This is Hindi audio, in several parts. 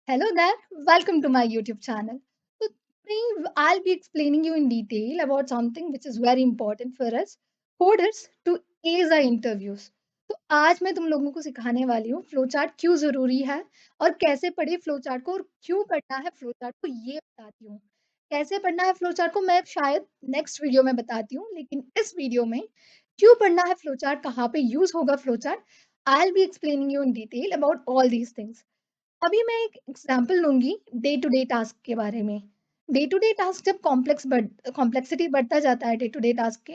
Hello there, welcome to my YouTube channel. So today I'll be explaining you in detail about something which is very important for us coders to ace our interviews. तो आज मैं तुम लोगों को सिखाने वाली हूँ फ्लो चार्ट क्यों ज़रूरी है और कैसे पढ़े फ्लो चार्ट को और क्यों पढ़ना है फ्लो चार्ट को ये बताती हूँ। कैसे पढ़ना है फ्लो चार्ट को मैं शायद नेक्स्ट वीडियो में बताती हूँ, लेकिन इस वीडियो में क्यों पढ़ना है फ्लो चार्ट, कहाँ पे यूज़ होगा flow chart, I will be explaining you in detail about all these things. अभी मैं एक एग्जांपल लूँगी डे टू डे टास्क के बारे में। डे टू डे टास्क जब कॉम्प्लेक्सिटी बढ़ता जाता है डे टू डे टास्क के,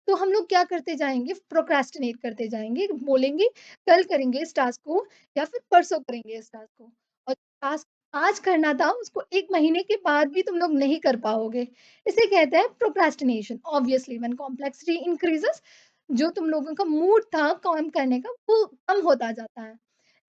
तो हम लोग क्या करते जाएँगे, प्रोक्रेस्टिनेट करते जाएँगे, बोलेंगे कल करेंगे इस टास्क को या फिर परसों करेंगे इस टास्क को। और टास्क आज करना था उसको 1 महीने के बाद भी तुम लोग नहीं कर पाओगे। इसे कहते हैं प्रोक्रेस्टिनेशन। ऑब्वियसली व्हेन कॉम्प्लेक्सिटी इंक्रीज़ेस जो तुम लोगों का मूड था काम करने का वो कम होता जाता है।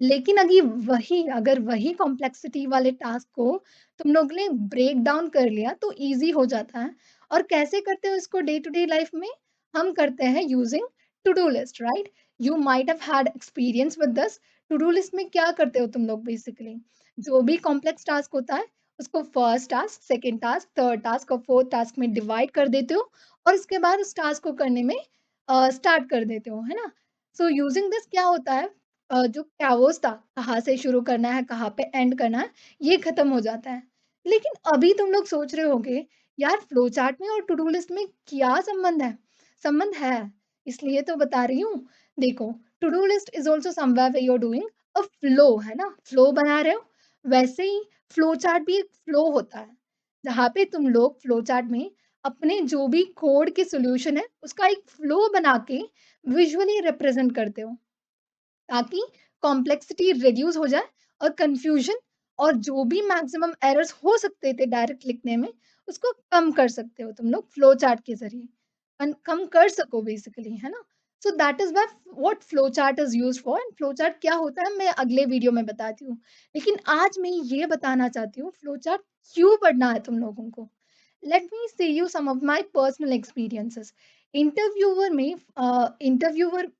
लेकिन अगर वही कॉम्प्लेक्सिटी वाले टास्क को तुम लोग ने ब्रेक डाउन कर लिया तो ईज़ी हो जाता है। और कैसे करते हो इसको डे टू डे लाइफ में? हम करते हैं using to do list, right? You might have had experience with this. To do list में क्या करते हो तुम लोग बेसिकली? जो भी कॉम्प्लेक्स टास्क होता है उसको first task, second task, third task और फोर्थ टास्क में डिवाइड कर देते हो और उसके बाद उस टास्क को करने में स्टार्ट कर देते हो, है ना? सो यूजिंग दिस क्या होता है, जो कैओस था, कहाँ से शुरू करना है, कहाँ पे एंड करना है, ये खत्म हो जाता है। लेकिन अभी तुम लोग सोच रहे होंगे, यार फ्लो चार्ट में और टू डू लिस्ट में क्या संबंध है? संबंध है, इसलिए तो बता रही हूँ। देखो, to do list is also somewhere where you are doing a flow, है ना? फ्लो बना रहे हो, वैसे ही फ्लो चार्ट भी एक फ्लो होता है, जहाँ पे तुम लोग फ्लो चार्ट में अपने जो भी कोड के सॉल्यूशन है, उसका एक फ्लो बना के विजुअली रिप्रेज़ेंट करते हो। ताकि कॉम्प्लेक्सिटी रिड्यूस हो जाए और कंफ्यूजन और जो भी मैक्सिमम एरर्स हो सकते थे डायरेक्ट लिखने में, उसको कम कर सकते हो तुम लोग फ्लो चार्ट के ज़रिए। कम कर सको बेसिकली, है ना? So that is what flow chart is used for and flow chart क्या होता है मैं अगले वीडियो में बताती हूँ। लेकिन आज मैं ये बताना चाहती हूँ फ्लो चार्ट क्यों पढ़ना है तुम लोगों को। Let me say you some of my personal experiences. Interviewer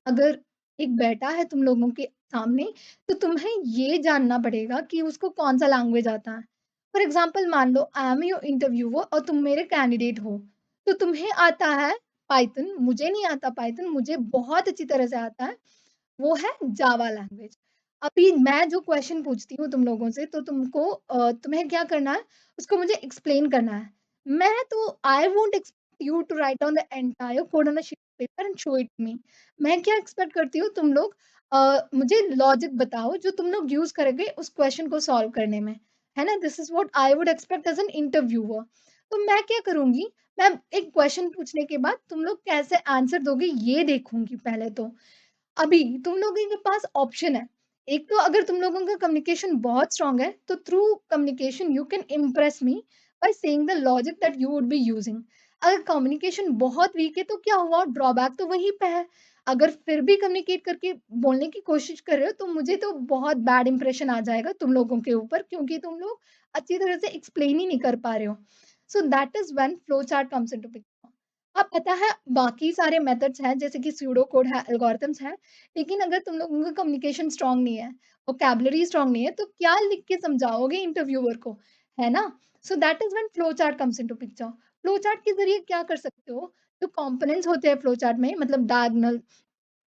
अगर एक बैठा है तुम लोगों के सामने, तो तुम्हें ये जानना पड़ेगा कि उसको कौन-सा लैंग्वेज आता है। फॉर एग्ज़ाम्पल मान लो आई एम योर इंटरव्यूअर और तुम मेरे कैंडिडेट हो, तो तुम्हें आता है पाइथन, मुझे नहीं आता पाइथन, मुझे बहुत अच्छी तरह से आता है, वो है जावा लैंग्वेज। अभी मैं जो क्वेश्चन पूछती हूँ तुम लोगों से तो तुम्हें क्या करना है, उसको मुझे एक्सप्लेन करना है। मैं तो I won't expect you to write down the entire code on a sheet of paper and show it me. मैं क्या एक्सपेक्ट करती हूँ तुम लोग मुझे लॉजिक बताओ जो तुम लोग यूज़ करोगे उस क्वेश्चन को सॉल्व करने में, है ना? This is what I would expect as an interviewer. तो मैं क्या करूँगी, मैं एक क्वेश्चन पूछने के बाद तुम लोग कैसे आंसर दोगे ये देखूँगी पहले तो। अभी तुम लोगों के पास ऑप्शन है। एक तो अगर तुम लोगों का कम्युनिकेशन बहुत स्ट्रॉन्ग है, तो through communication you can impress me by saying the logic that you would be using. अगर कम्युनिकेशन बहुत वीक है, तो क्या हुआ? ड्रॉबैक तो वहीं पे है। अगर फिर भी कम्युनिकेट करके बोलने की कोशिश कर रहे हो, तो मुझे तो बहुत बैड इंप्रेशन आ जाएगा तुम लोगों के ऊपर क्योंकि तुम लोग अच्छी तरह से एक्सप्लेन ही नहीं कर पा रहे हो। So that is when flow chart comes into picture. अब पता है बाकी सारे मेथड्स हैं जैसे कि सूडो कोड है, एल्गोरिथम्स हैं, लेकिन अगर तुम लोगों का कम्युनिकेशन स्ट्रॉन्ग नहीं है, वोकैब्युलरी स्ट्रॉन्ग नहीं है, तो क्या लिख के समझाओगे इंटरव्यूअर को, है ना? So that is when flow chart comes into picture. Flow chart के ज़रिए क्या कर सकते हो, जो कंपोनेंट्स होते हैं फ्लो चार्ट में मतलब डायगोनल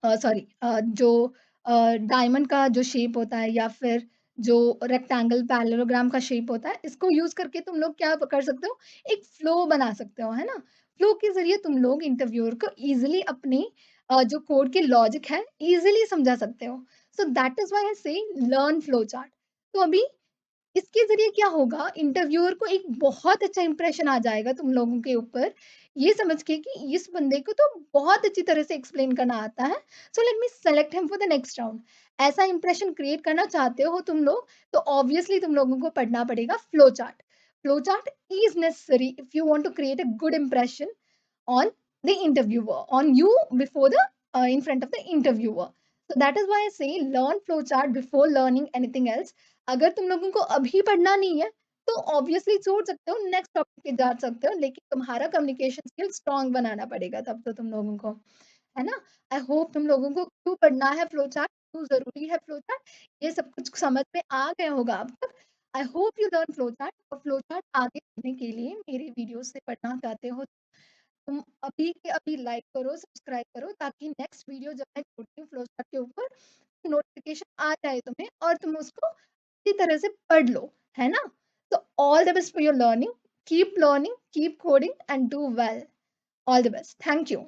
सॉरी जो डायमंड का जो शेप होता है या फिर जो रेक्टेंगल पैरेललोग्राम का शेप होता है, इसको यूज़ करके तुम लोग क्या कर सकते हो, एक फ्लो बना सकते हो, है ना? फ्लो के ज़रिए तुम लोग इंटरव्यूअर को ईज़िली अपनी जो कोड के लॉजिक है, ईज़िली समझा सकते हो। So that is why I से लर्न फ्लो चार्ट। तो अभी इसके ज़रिए क्या होगा, इंटरव्यूअर को एक बहुत अच्छा इंप्रेशन आ जाएगा तुम लोगों के ऊपर, ये समझ के कि इस बंदे को तो बहुत अच्छी तरह से एक्सप्लेन करना आता है, so let me select him for the next round. ऐसा इंप्रेशन क्रिएट करना चाहते हो तुम लोग, तो ऑब्वियसली तुम लोगों को पढ़ना पड़ेगा flow chart. Flow chart is necessary if you want to create a good impression on the interviewer, on you before the in front of the interviewer. So that is why I say learn flowchart before learning anything else. अगर तुम लोगों को अभी पढ़ना नहीं है, तो ऑब्वियसली छोड़ सकते हो, नेक्स्ट टॉपिक पे जा सकते हो, लेकिन तुम्हारा कम्युनिकेशन स्किल स्ट्रॉन्ग बनाना पड़ेगा तब तो तुम लोगों को, है ना? आई होप तुम लोगों को क्यों पढ़ना है फ्लो चार्ट, क्यों ज़रूरी है फ्लो चार्ट, ये सब कुछ समझ में आ गया होगा अब तक। I hope you learn flowchart, और फ्लोचार्ट आगे पढ़ने के लिए मेरे वीडियो से पढ़ना चाहते हो, तुम अभी के अभी लाइक करो, सब्सक्राइब करो, ताकि नेक्स्ट वीडियो जब मैं छोड़ती हूँ फ्लोचार्ट के ऊपर, नोटिफिकेशन आ जाए तुम्हें और तुम उसको अच्छी तरह से पढ़ लो, है ना? तो all the best for your learning, keep coding and do well. All the best. Thank you.